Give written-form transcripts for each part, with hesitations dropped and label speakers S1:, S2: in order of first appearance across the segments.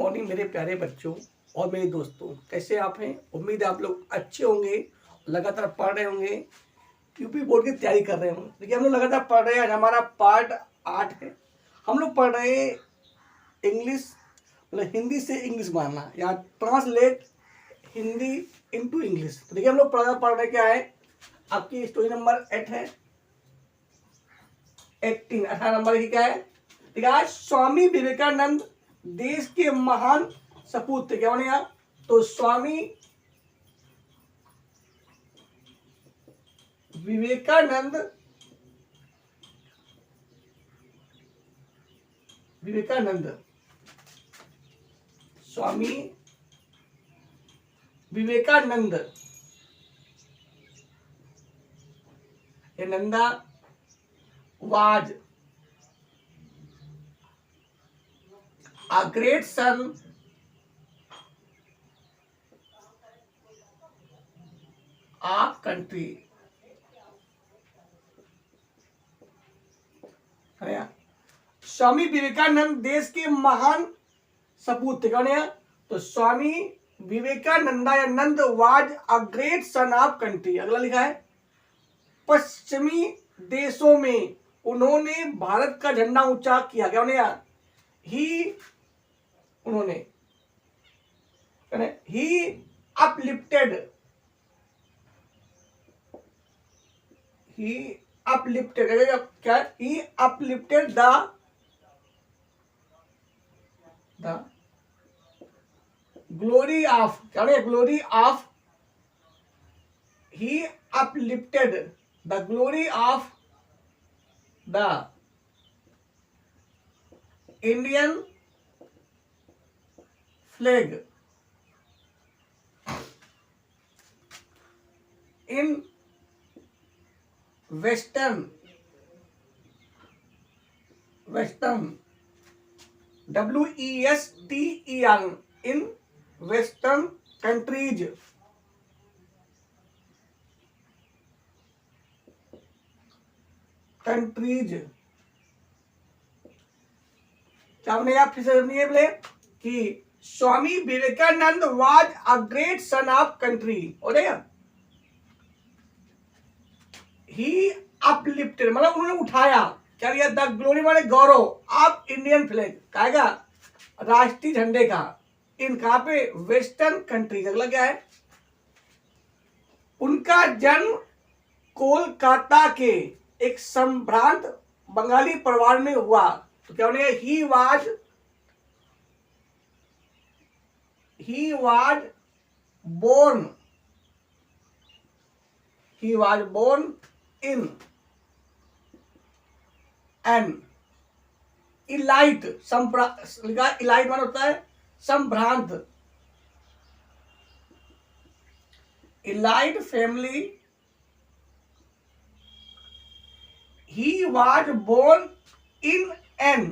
S1: Morning मेरे प्यारे बच्चों और मेरे दोस्तों, कैसे आप हैं। उम्मीद है आप लोग अच्छे होंगे, लगातार पढ़ रहे होंगे, यूपी बोर्ड की तैयारी कर रहे होंगे। देखिए हम लोग लगातार पढ़ रहे हैं। आज हमारा पार्ट 8 है। हम लोग पढ़ रहे हैं इंग्लिश, मतलब हिंदी से इंग्लिश मानना या ट्रांसलेट हिंदी इनटू इंग्लिश। तो देखिए हम लोग पढ़ रहे क्या है, आपकी स्टोरी नंबर 8 है, 18 नंबर की क्या है। ठीक है, स्वामी विवेकानंद देश के महान सपूत थे। क्या बने यार, तो स्वामी विवेकानंद स्वामी विवेकानंद, ये Nanda was a great son of country। Swami Vivekananda देश के महान सपूत थे। कौन है, तो Swami Vivekananda was a great son of country. अगला लिखा है, पश्चिमी देशों में उन्होंने भारत का झंडा ऊंचा किया। क्या उन्होंने, ही अपलिफ्टेड क्या, ही अपलिफ्टेड द ग्लोरी ऑफ, क्या glory of, he uplifted the glory of the Indian flag in western WESTERN in western countries। क्या हमने आप फिर से नहीं बोले कि Swami Vivekananda was a great son of country. हो जाएगा, ही अपलिफ्टेड मतलब उन्होंने उठाया, क्या किया, द ग्लोरी माने गौरव ऑफ इंडियन फ्लैग, कहेगा राष्ट्रीय झंडे का, इन कहां पे, वेस्टर्न कंट्री। अगला क्या है, उनका जन्म कोलकाता के एक संभ्रांत बंगाली परिवार में हुआ। तो क्या उन्हें, ही was born in an elite, elite मान होता है संभ्रांत, elite family। He was born in an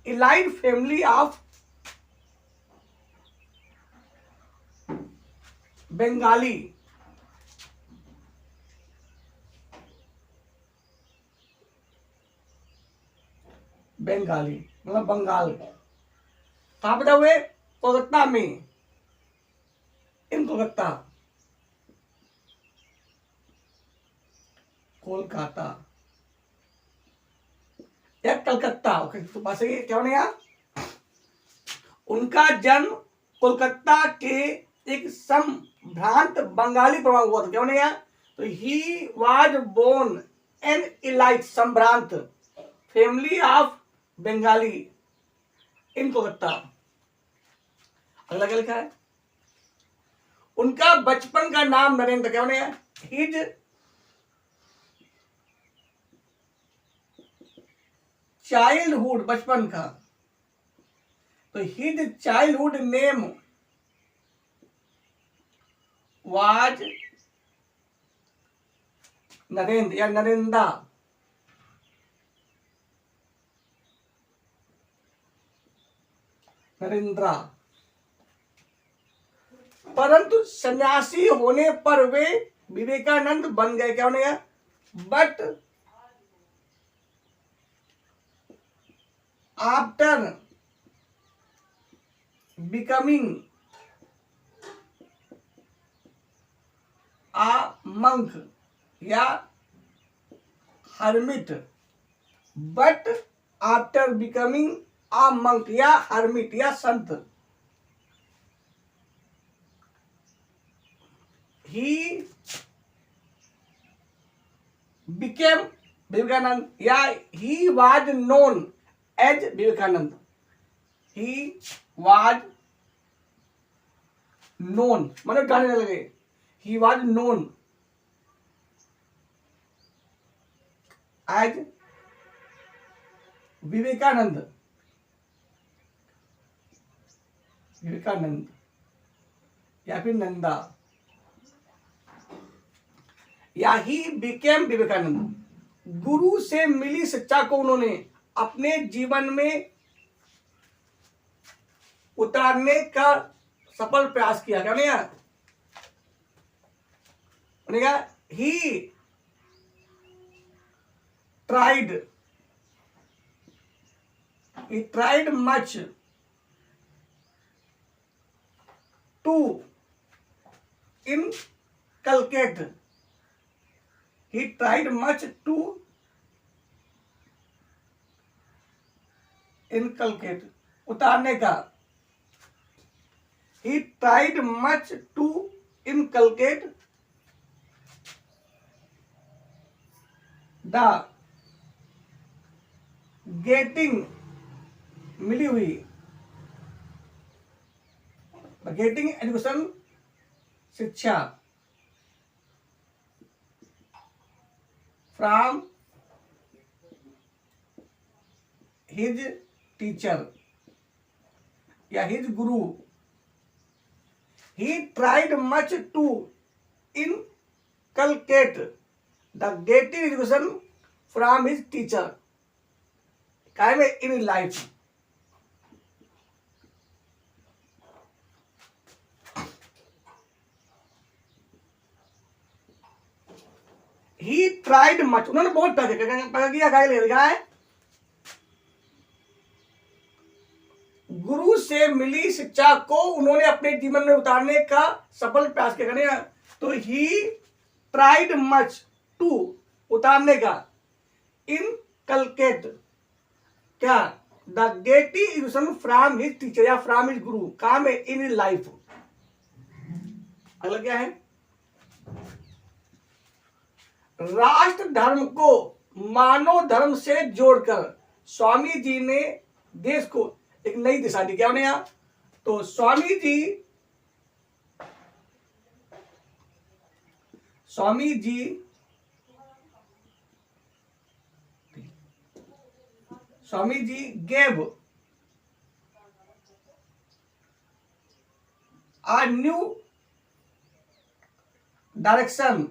S1: elite family of Bengali, मतलब बंगाल। कहां पैदा हुए, कोलकाता में, इन कोलकाता या कलकत्ता। ओके, तो बात सही है। क्या होने यार, उनका जन्म कोलकाता के एक संभ्रांत बंगाली परिवार हुआ था। क्या होने यार, तो he was born an elite संभ्रांत family of Bengali in Kolkata. अगला क्या लिखा है, उनका बचपन का नाम नरेंद्र। क्या होने, हिज चाइल्डहुड, बचपन का, तो his childhood name was Narendra या नरेंद्रा। परंतु सन्यासी होने पर वे विवेकानंद बन गए। क्या होने, but after becoming a monk या hermit, but after becoming a monk या हर्मिट या संत, ही बिकेम विवेकानंद या he was known as Vivekananda, he was known मतलब जानने लगे, he was known as Vivekananda, Vivekananda या फिर नंदा, या ही बिकेम विवेकानंद। गुरु से मिली शिक्षा को उन्होंने अपने जीवन में उतारने का सफल प्रयास किया। क्या बनेगा? ही tried much to inculcate, he tried much to inculcate उतारने का, he tried much to inculcate the getting मिली हुई, गेटिंग एजुकेशन शिक्षा, फ्रॉम हिज टीचर या his guru, he tried much to inculcate the getting education from his teacher काय में in life. He tried much, उन्होंने बहुत किया, गाय ले लिखा है। गुरु से मिली शिक्षा को उन्होंने अपने जीवन में उतारने का सफल प्रयास किया। तो ही ट्राइड मच टू उतारने का, इनकलकेट क्या the Getty education from his teacher या फ्रॉम हिज गुरु काम है इन लाइफ। अगला क्या है? राष्ट्र धर्म को मानव धर्म से जोड़कर स्वामी जी ने देश को एक नई दिशा दी। क्या बनेगा? तो Swami ji gave a new direction,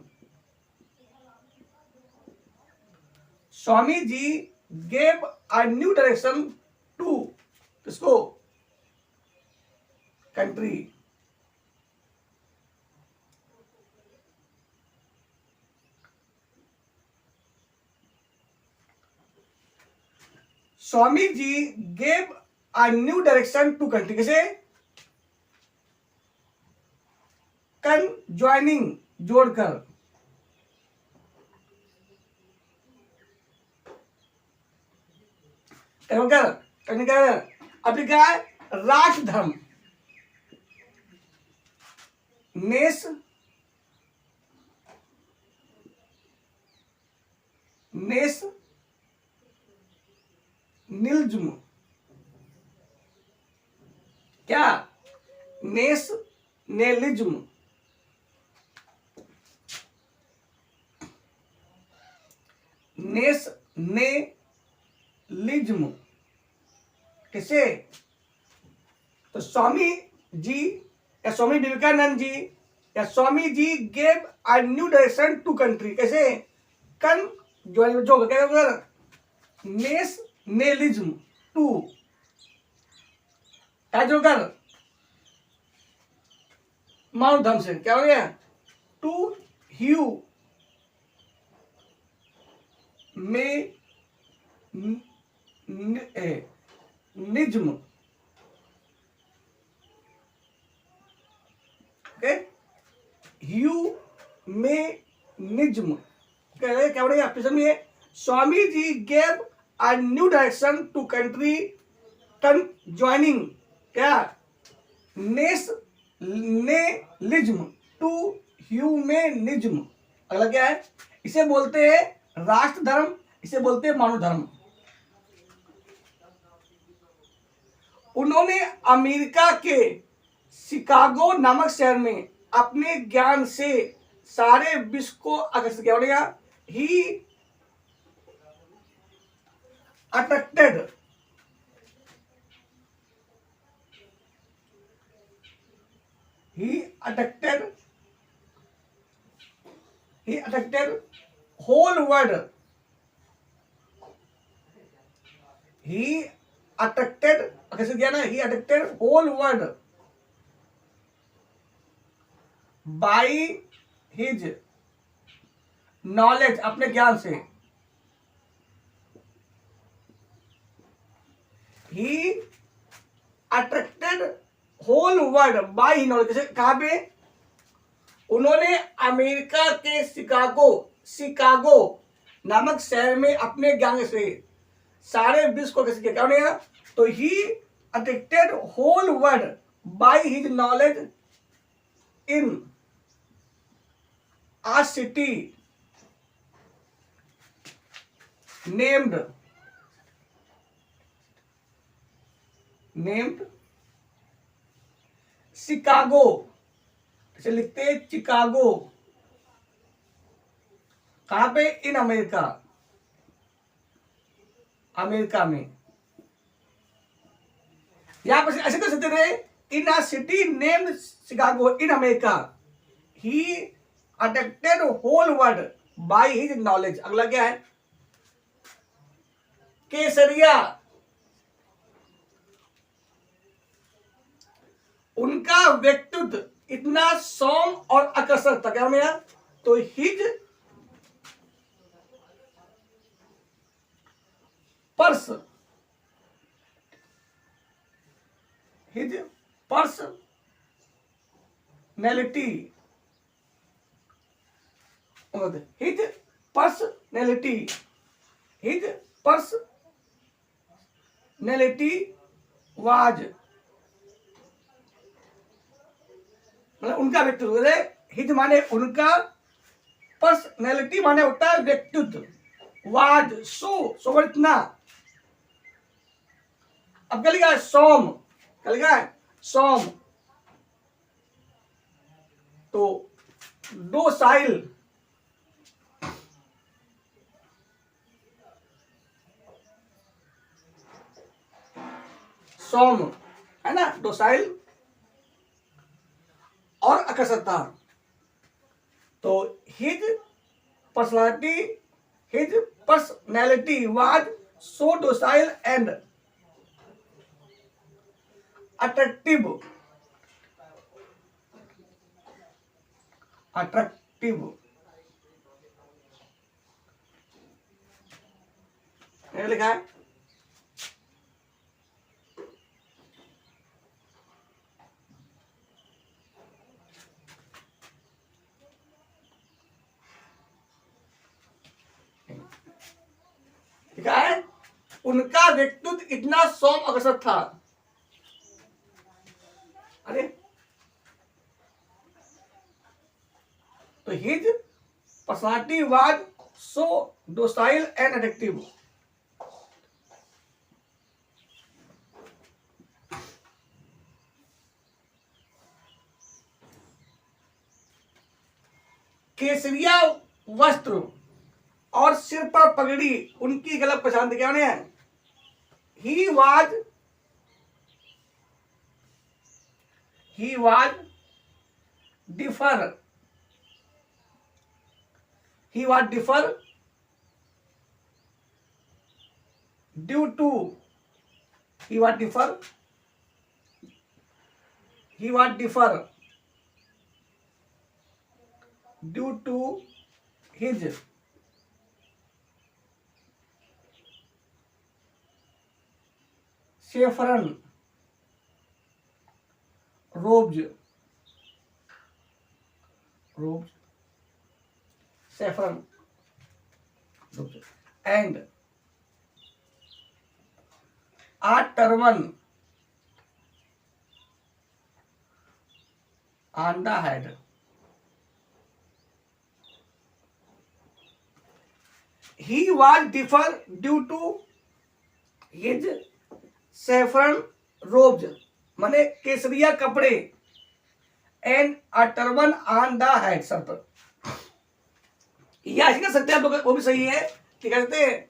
S1: Swami ji gave a new direction to किसको? Country. Swami ji gave a new direction to country कैसे? कन ज्वाइनिंग जोड़कर, अभी क्या है? राष्ट्र धर्म नेशनलिज्म क्या? नेशनलिज्म किसे? तो स्वामी जी या स्वामी विवेकानंद जी या Swami ji gave a new direction to country कैसे? कन जो क्या नेशनलिज्म टू क्या जोकर मानव धर्म से क्या हो गया? टू ह्यू में निज्म ओके, ह्यूमैनिज्म, क्या बढ़ेगा ऑप्शन में, Swami ji gave a new direction to country joining क्या, नेशनलिज्म टू ह्यूमैनिज्म। अगला क्या है, इसे बोलते हैं राष्ट्र धर्म, इसे बोलते हैं मानव धर्म। उन्होंने अमेरिका के शिकागो नामक शहर में अपने ज्ञान से सारे विश्व को आकर्षित किया। बढ़ेगा, ही attracted whole world, he attracted कैसे किया ना, he attracted whole world by his knowledge, अपने ज्ञान से। he attracted whole world by his knowledge, कैसे, कहाँ पे, उन्होंने अमेरिका के शिकागो नामक शहर में अपने ज्ञान से सारे विश्व को कैसे किया, क्या बनेगा, तो he attracted whole world by his knowledge in a city named Chicago, इसे लिखते हैं चिकागो, कहां पे, इन अमेरिका में। यहां पर ऐसे कर सकते थे, in a city named Chicago in America, he attracted whole world by his knowledge. अगला क्या है, केसरिया, उनका व्यक्तित्व इतना सौम्य और आकर्षक था, क्या बनेगा, तो हिज पर्सनैलिटी वाज, मतलब उनका व्यक्तित्व, हिज माने उनका, पर्सनैलिटी माने होता है व्यक्तित्व, वाज सो इतना। अब क्या लिखा है, सोम, क्या लिखा है, सोम, तो डोसाइल, सोम है ना, डोसाइल और आकर्षक था। तो his personality was so docile and attractive लिखा है, लिखा है, उनका व्यक्तित्व इतना सौम्य आकर्षक था। अरे तो his personality was so docile and attractive. केसरिया वस्त्र और सिर पर पगड़ी उनकी गलत पहचान थी, क्या है, he was differ due to his saffron robes robes, saffron robes, and a turban on the head. He was different due to his saffron robes, माने केसरिया कपड़े, and a turban on the head, sir पर। या कह सकते हैं आप, वो भी सही है। क्या कहते हैं?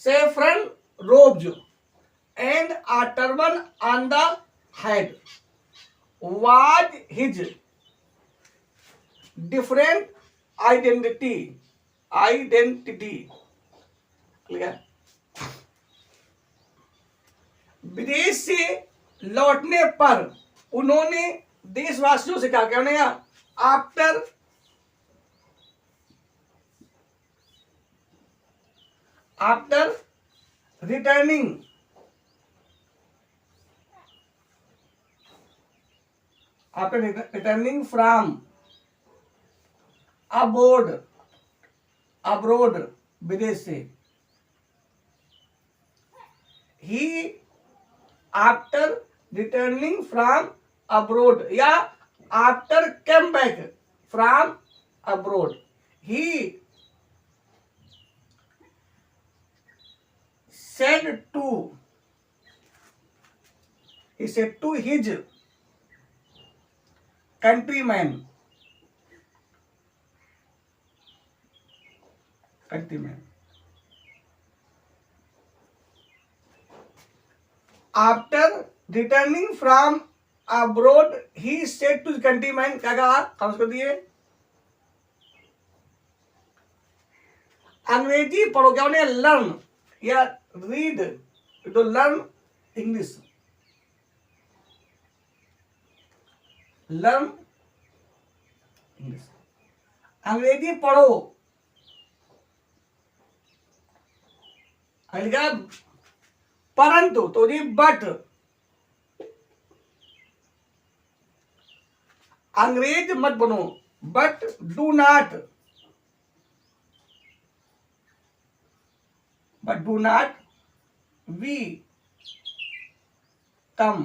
S1: Saffron ropes and a turban on the head was his different identity. Clear? विदेश से लौटने पर उन्होंने देशवासियों से क्या कहना, आफ्टर रिटर्निंग फ्रॉम अब्रोड, विदेश से, ही आफ्टर रिटर्निंग फ्रॉम अब्रोड या after come back from abroad, he said to his countrymen after returning from abroad, he said to his countrymen, क्या कहा? हम उसको दिए, अंग्रेजी पढ़ो, क्या उन्हें लर्न या रीड, तो लर्न इंग्लिश, अंग्रेजी पढ़ो। परंतु, तो जी बट, अंग्रेज मत बनो, but do not become,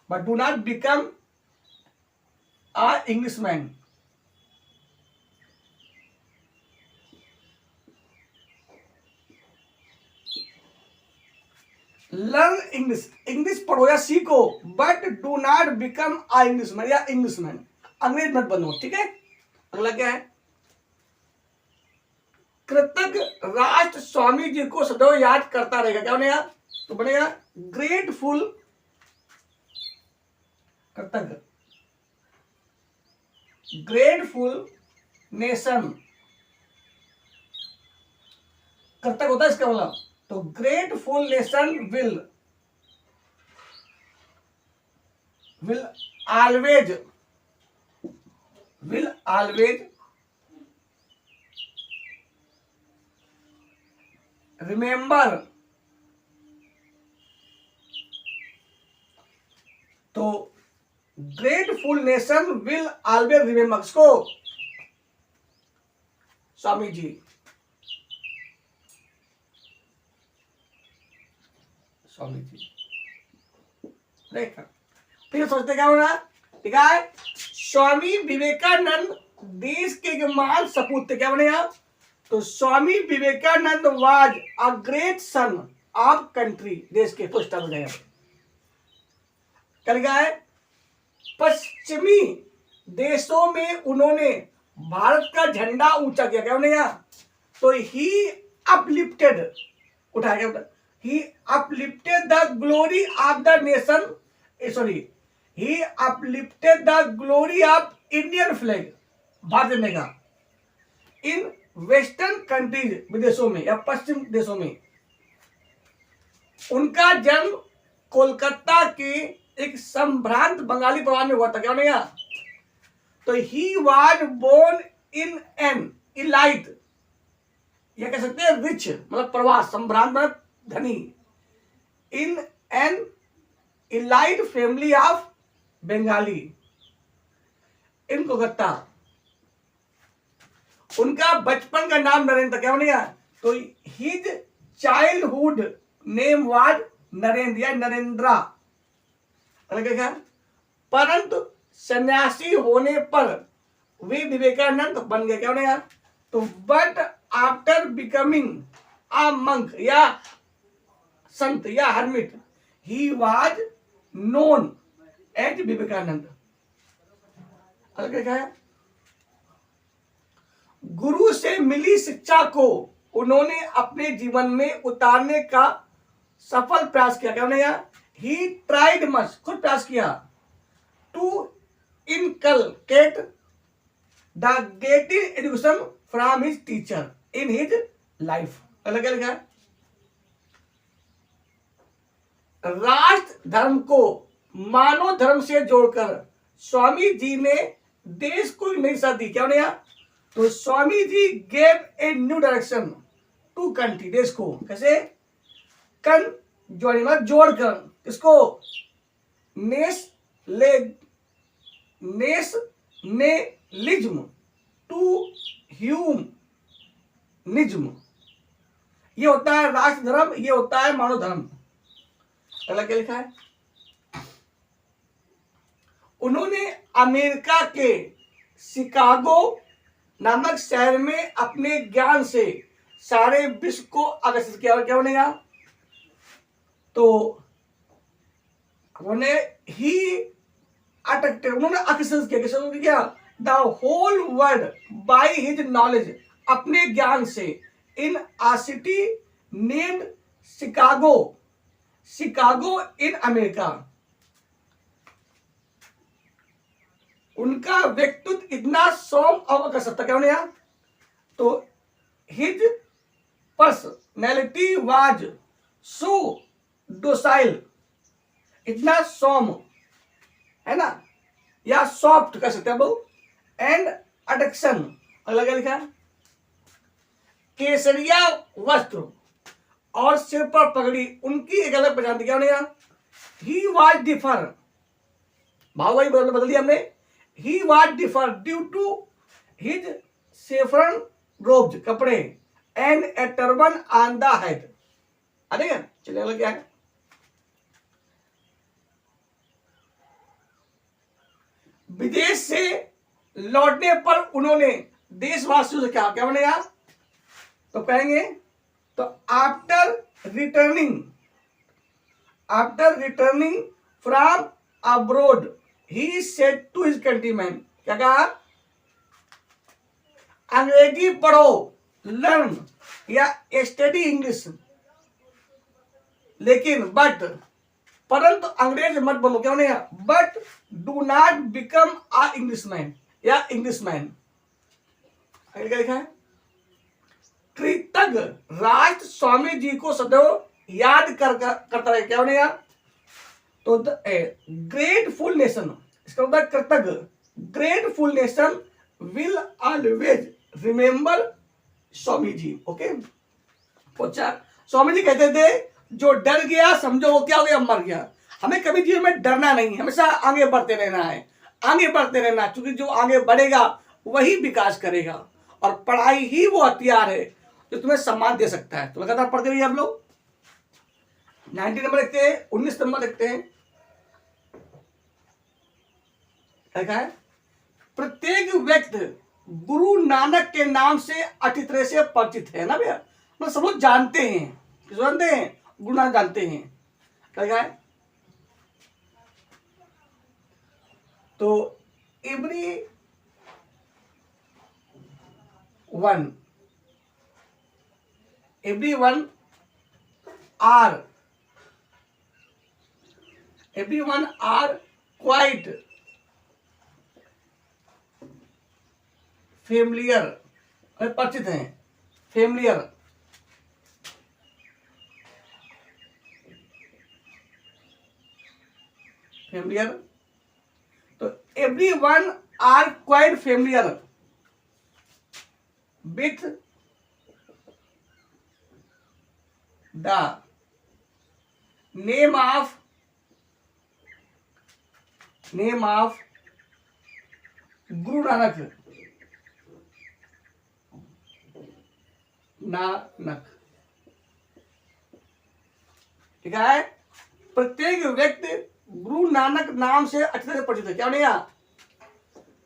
S1: but do not become a Englishman. Learn English पढ़ो या सीखो, but do not become a Englishman या इंग्लिशमैन, अंग्रेज मत बनो। ठीक है, अगला क्या है? कृतज्ञ राष्ट्र स्वामी जी को सदैव याद करता रहेगा, क्या बनेगा? तो बनेगा ग्रेटफुल, कृतज्ञ, ग्रेटफुल नेशन, कृतज्ञ होता है इसका मतलब, तो grateful nation will always remember, तो grateful nation will always remember, इसको स्वामी जी, देखा, फिर सोचते क्या होना? ठीक है, स्वामी विवेकानंद देश के एक महान सपूत थे, क्या बनेगा? तो Swami Vivekananda was a great son of country, देश के फर्स्ट हो जाएगा। कर गया है, पश्चिमी देशों में उन्होंने भारत का झंडा ऊंचा किया, क्या बनेगा? तो ही अपलिफ्टेड, उठाया, he uplifted the glory of the nation, he uplifted the glory of Indian flag, Bharat झंडे का, इन वेस्टर्न कंट्रीज, विदेशों में या पश्चिम देशों में। उनका जन्म कोलकाता के एक संभ्रांत बंगाली परिवार में हुआ था, क्या बनेगा? तो he was born in an elite, या कह सकते हैं रिच, मतलब प्रवास, संभ्रांत मतलब धनी, in an elite family of Bengali, in Kolkata. उनका बचपन का नाम नरेंद्र, क्या बनेगा? तो his childhood name was Narendra या नरेंद्रा। क्या? परंतु सन्यासी होने पर वे विवेकानंद बन गए, क्या बनेगा? तो but after becoming a monk या संत या hermit he was known as Vivekananda. क्या है? गुरु से मिली शिक्षा को उन्होंने अपने जीवन में उतारने का सफल प्रयास किया, क्या बनेगा? ही ट्राइड मच, खुद प्रयास किया, to inculcate the greatest education from his teacher in his life. अलग अलग है। राष्ट्र धर्म को मानव धर्म से जोड़कर स्वामी जी ने देश को नई दिशा दी, क्या बनेगा? तो Swami ji gave a new direction to country, देश को कैसे? कन जोड़कर, किसको? Nationalism to humanism. ये होता है राष्ट्र धर्म, ये होता है मानव धर्म। अलग क्या लिखा है? उन्होंने अमेरिका के शिकागो नामक शहर में अपने ज्ञान से सारे विश्व को आकर्षित किया। और क्या बनेगा? तो उन्होंने ही अट्रैक्टेड, उन्होंने आकर्षित किया, किसको किया? The whole world by his knowledge, अपने ज्ञान से, in a city named Chicago, Chicago in America. उनका व्यक्तित्व इतना सौम्य और आकर्षक था, क्या बनेगा? तो his personality was so docile, इतना सौम्य है ना, या सॉफ्ट कह सकते हैं वो, एंड अडक्शन। अलग अलग लिखा है। केसरिया वस्त्र और सिर पर पगड़ी उनकी एक अलग पहचान थी, क्या बनेगा? ही वाज डिफर, भाव वही बदल दिया हमने। He was different due to his saffron robes, कपड़े, and a turban on the head। आ देगा? चलिए अगला क्या है? विदेश से लौटने पर उन्होंने देशवासियों से क्या बनेगा? तो कहेंगे, तो after returning from abroad he said to his countryman, क्या कहा? अंग्रेजी पढ़ो, लर्न या स्टडी इंग्लिश, लेकिन परंतु अंग्रेज मत बनो, क्या बनेगा? But do not become a Englishman या इंग्लिशमैन। क्या लिखा है? कृतज्ञ राष्ट्र स्वामी जी को सदैव याद करता रहे, क्या बनेगा? तो ग्रेटफुल नेशन, इसका मतलब कृतज्ञ, grateful nation will always remember Swami ji. Okay. अच्छा, स्वामी जी कहते थे जो डर गया समझो वो क्या हो गया? मर गया। हमें कभी जीवन में डरना नहीं, हमेशा आगे बढ़ते रहना है, आगे बढ़ते रहना, क्योंकि जो आगे बढ़ेगा वही विकास करेगा, और पढ़ाई ही वो हथियार है जो तुम्हें सम्मान दे सकता है। तो लगातार पढ़ते रहिए आप लोग। 90 नंबर लिखते हैं, 19 नंबर लिखते हैं। क्या है? प्रत्येक व्यक्ति गुरु नानक के नाम से अच्छी तरह से परिचित है ना भैया, मतलब सब लोग जानते हैं, किसको जानते हैं? गुरु नानक जानते हैं। क्या है? तो everyone are quite familiar, परिचित हैं, फेमिलियर। तो everyone are quite familiar with the name of Guru Nanak, Nanak. ठीक है, प्रत्येक व्यक्ति गुरु नानक नाम से अच्छी तरह से परिचित है, क्या नहीं है?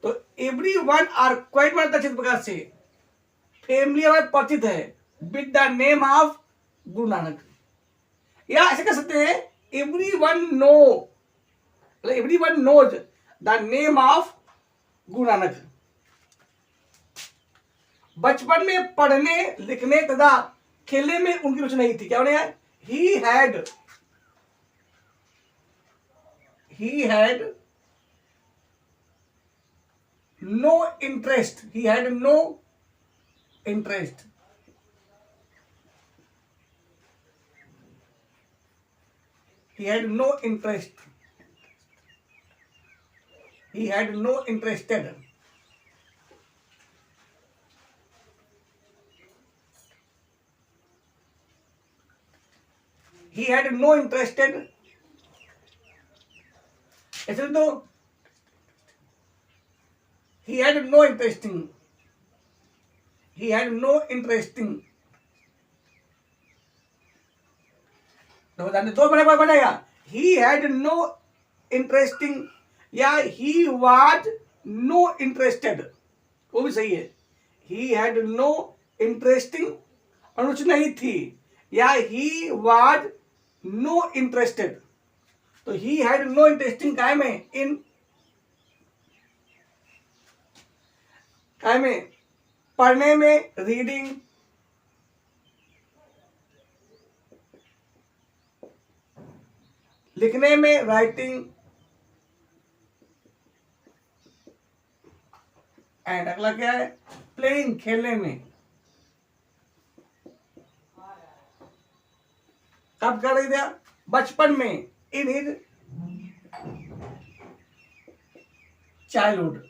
S1: तो एवरी वन आर क्वाइट मतलब अच्छे प्रकार से फैमिली में परिचित है with the name of Guru Nanak, या ऐसे कह सकते हैं everyone know, everyone knows the name of Guru Nanak. बचपन में पढ़ने लिखने तथा खेलने में उनकी रुचि नहीं थी, क्या उन्हें है? He had no interest, he had no interest, he had no interest, he had no interested, he had no interested, ऐसे तो he had no interesting, he had no interesting, दो बने बनेगा he had no interesting या he was no interested, वो भी सही है। he had no interesting अनुचित नहीं थी, या he was no interested, तो he had no interesting काय में इन काय में पढ़ने में रीडिंग, लिखने में राइटिंग, एंड अगला क्या है प्लेइंग खेलने में। कब कर रही थी? बचपन में, in his childhood.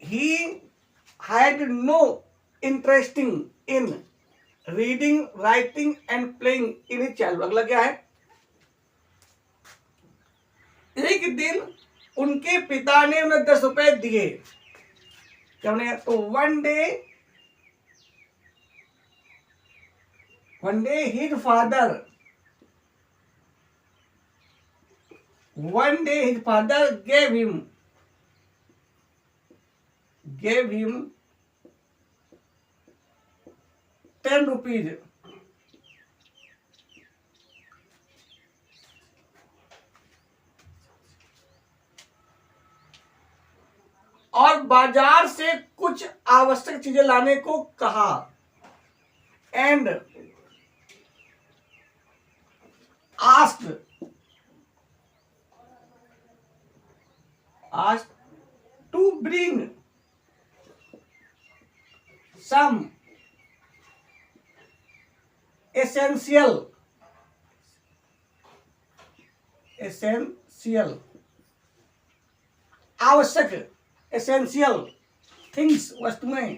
S1: He had no interesting in reading, writing and playing in his childhood। अगला क्या है? एक दिन उनके पिता ने उन्हें 10 रुपए दिए, क्या उन्हें? तो one day his father gave him 10 rupees, और बाजार से कुछ आवश्यक चीजें लाने को कहा, and asked to bring some essential आवश्यक essential things वस्तुएं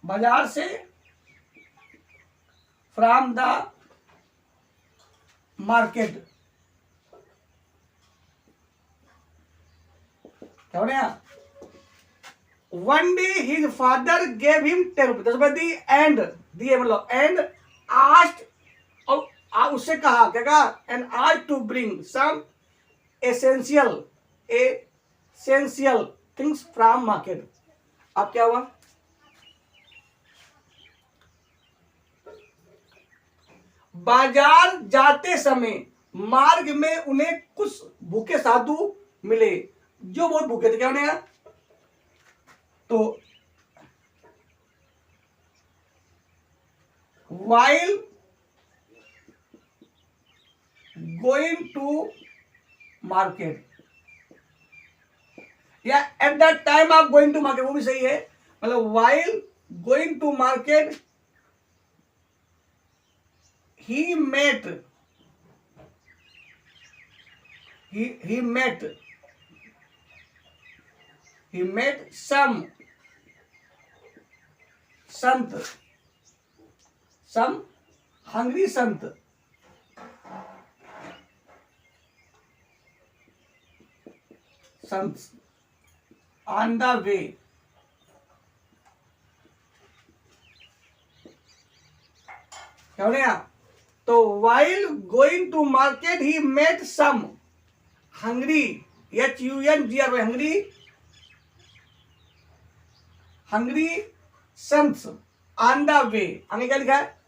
S1: बाजार से फ्रॉम द मार्केट, क्या हो रहा? One day his father gave him 10 rupees, 10 रुपए दी, एंड दिए मतलब, एंड आस्क्ड, और उससे कहा, क्या कहा? And asked to bring some essential things from market. अब क्या हुआ? बाजार जाते समय मार्ग में उन्हें कुछ भूखे साधु मिले जो बहुत भूखे थे, क्या उन्हें? तो while going to market, या at the time of going to market, वो भी सही है, मतलब while going to market he met some hungry sant, sons on the way. क्या हो गया? तो while going to market he met some hungry, HUNGRY, hungry sons on the way. आगे क्या लिखा है?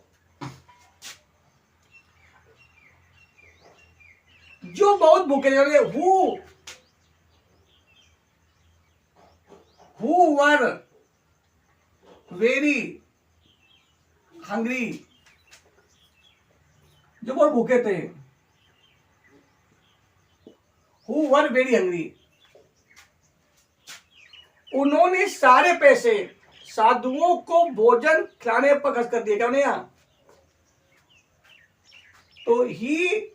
S1: जो बहुत भूखे थे, who were very hungry, जो बहुत भूखे थे, who were very hungry, उन्होंने सारे पैसे साधुओं को भोजन खिलाने पर खर्च कर दिए। क्या उन्हें? तो ही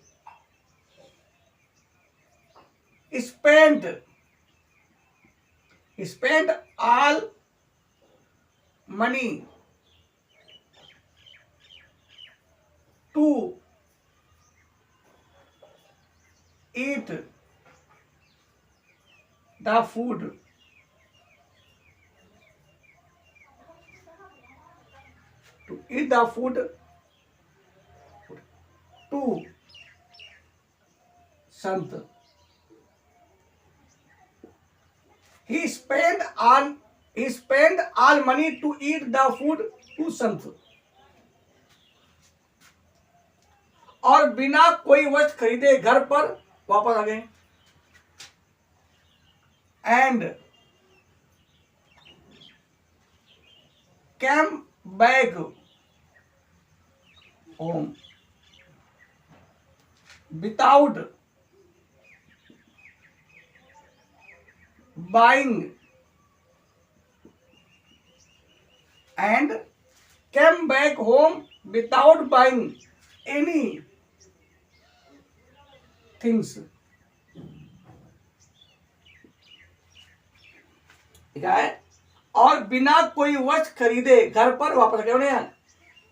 S1: spent all money to eat the food to Sant. He spent all money to eat the food to Sant. और बिना कोई वस्तु खरीदे घर पर वापस आ गए। And came back home without buying any things. ठीक है? और बिना कोई वस्तु खरीदे घर पर वापस गए उन्हें।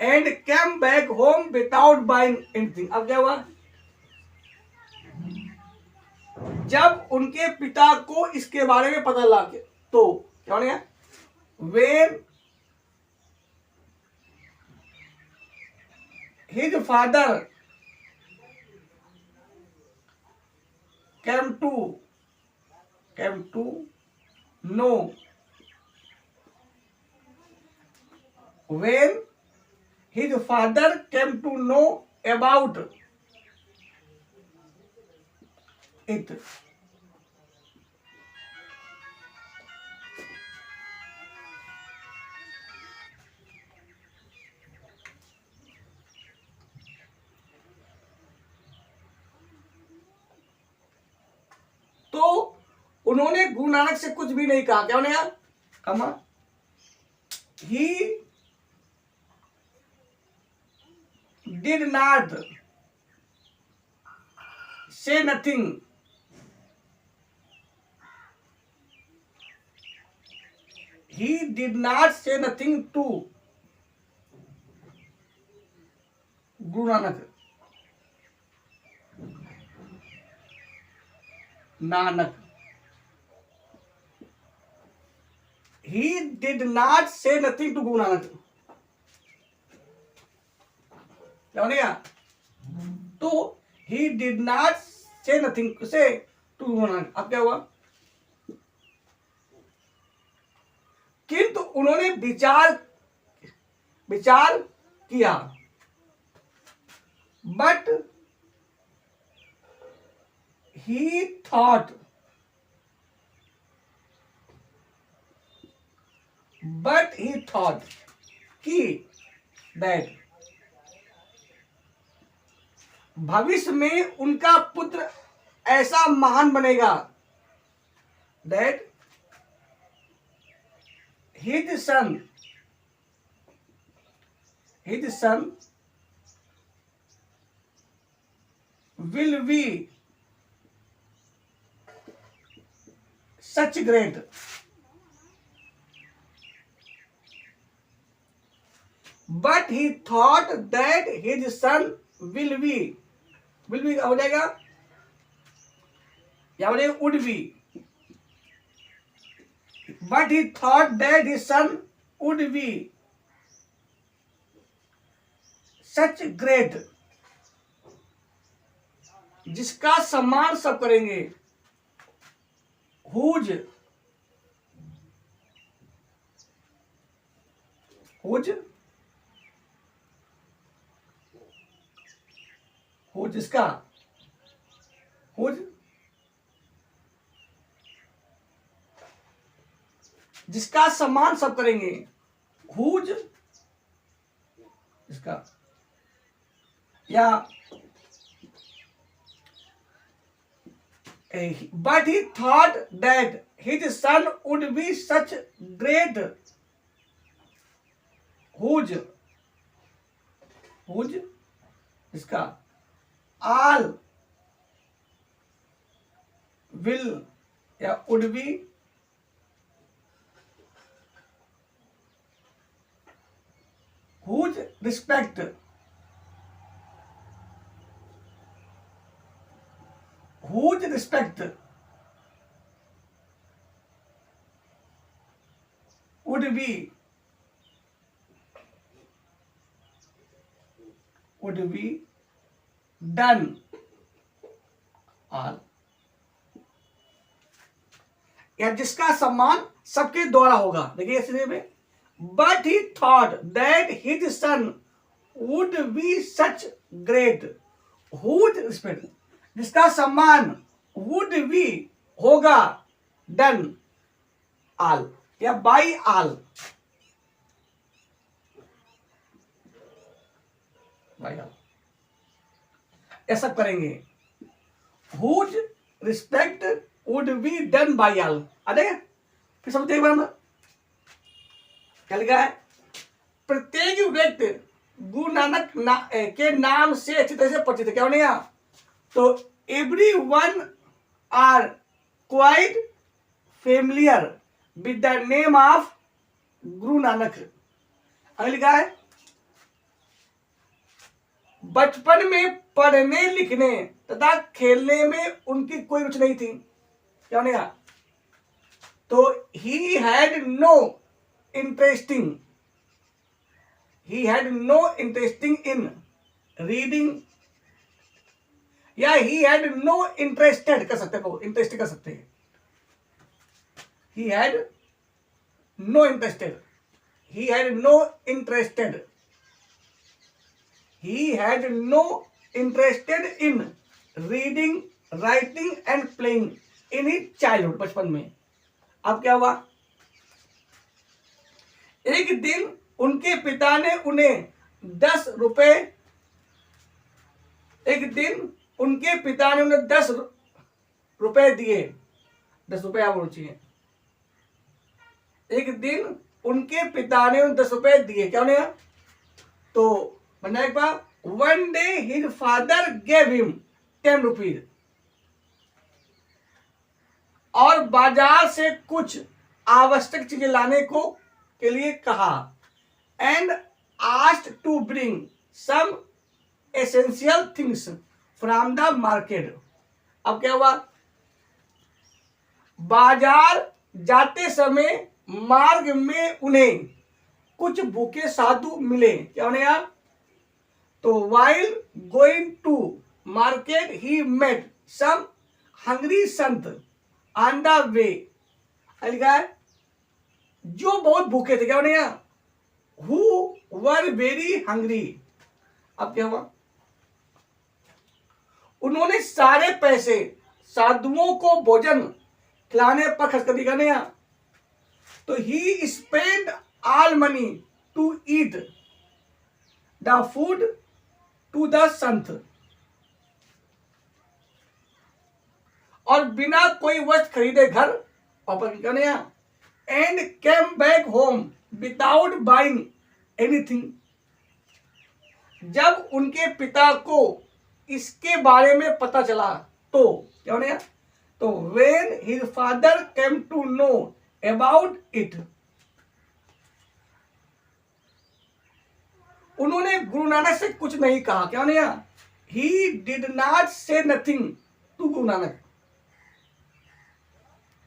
S1: And came back home without buying anything. अब क्या हुआ? जब उनके पिता को इसके बारे में पता लगा तो क्या होने? When his father came to know, when his father came to know about it, तो उन्होंने गुरु नानक से कुछ भी नहीं कहा। क्या उन्हें? कहा he did not say nothing, to Guru Nanak. He did not say nothing to Guru Nanak. क्या हो गया? तो he did not say nothing to Guru Nanak. अब क्या हुआ? किंतु उन्होंने विचार किया। बट he thought कि that भविष्य में उनका पुत्र ऐसा महान बनेगा, that his son will be such great, but he thought that his son will be हो जाएगा या बोले would be, but he thought that his son would be such great, जिसका सम्मान सब करेंगे, whose जिसका जिसका सम्मान सब करेंगे, हुज जिसका, या but he thought that his son would be such great, whose इसका, all will या would be, whose respect would be done all, या जिसका सम्मान सबके द्वारा होगा। देखिए इसमें में, but he thought that his son would be such great, whose respect जिसका सम्मान would be होगा, done all या by all, ये सब करेंगे, whose respect would be done by all। आ जाएगा, फिर समझते एक बार हम क्या लिखा है, प्रत्येक व्यक्ति गुरु नानक के नाम से अच्छी तरह से परिचित है। क्या बनेगा, तो everyone are quite familiar with the name of Guru Nanak. अगर लिखा है बचपन में पढ़ने लिखने तथा खेलने में उनकी कोई रुचि नहीं थी। क्या बनेगा, तो he had no interesting in reading, या he had no interested कर सकते हो, इंटरेस्टेड कर सकते हैं, he had no interested in reading, writing and playing in his childhood, बचपन में। अब क्या हुआ, एक दिन उनके पिता ने उन्हें 10 रुपए, एक दिन उनके पिता ने उन्हें 10 रुपए दिए। 10 रुपए आप बोल चाहिए, एक दिन उनके पिता ने उन्हें 10 रुपए दिए। क्या उन्हें, तो बनना एक बार, one day his father gave him 10 rupees, और बाजार से कुछ आवश्यक चीजें लाने को के लिए कहा, and asked to bring some essential things from the market. अब क्या हुआ, बाजार जाते समय मार्ग में उन्हें कुछ भूखे साधु मिले। क्या उन्हें यार, तो while going to market he met some hungry संत ऑन द वे। लिखा है जो बहुत भूखे थे। क्या उन्हें यार, हु वर वेरी हंग्री। अब क्या हुआ, उन्होंने सारे पैसे साधुओं को भोजन खिलाने पर खर्च कर दिया। नहीं, तो he spend all money to eat the food to the संत, और बिना कोई वस्तु खरीदे घर वापस करने, and came back home without buying anything. जब उनके पिता को इसके बारे में पता चला तो क्या होने, तो when his father came to know about it, उन्होंने गुरु नानक से कुछ नहीं कहा। क्या होने, he did not say nothing to Guru Nanak,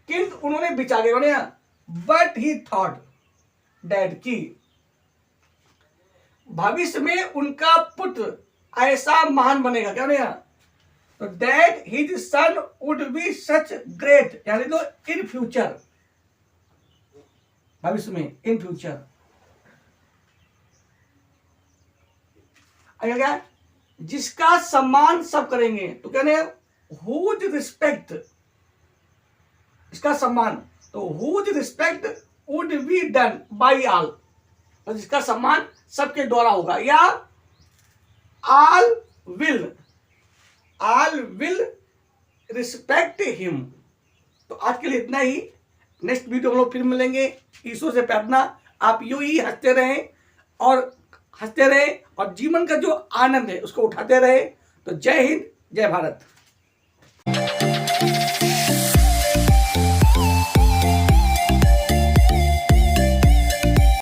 S1: किंतु उन्होंने विचार बट ही थॉट डैट की भविष्य में उनका पुत्र ऐसा महान बनेगा। क्या बनेगा? तो that his son would be such great, यानी तो इन फ्यूचर, भविष्य में, इन फ्यूचर। आगे क्या? जिसका सम्मान सब करेंगे। तो कहने हुज रिस्पेक्ट, इसका सम्मान, तो whose respect would be done by all, और जिसका सम्मान सबके द्वारा होगा, या ऑल विल रिस्पेक्ट हिम। तो आज के लिए इतना ही। नेक्स्ट वीडियो हम लोग फिर मिलेंगे। ईश्वर से प्रार्थना आप यूं ही हंसते रहें और जीवन का जो आनंद है उसको उठाते रहे। तो जय हिंद, जय भारत।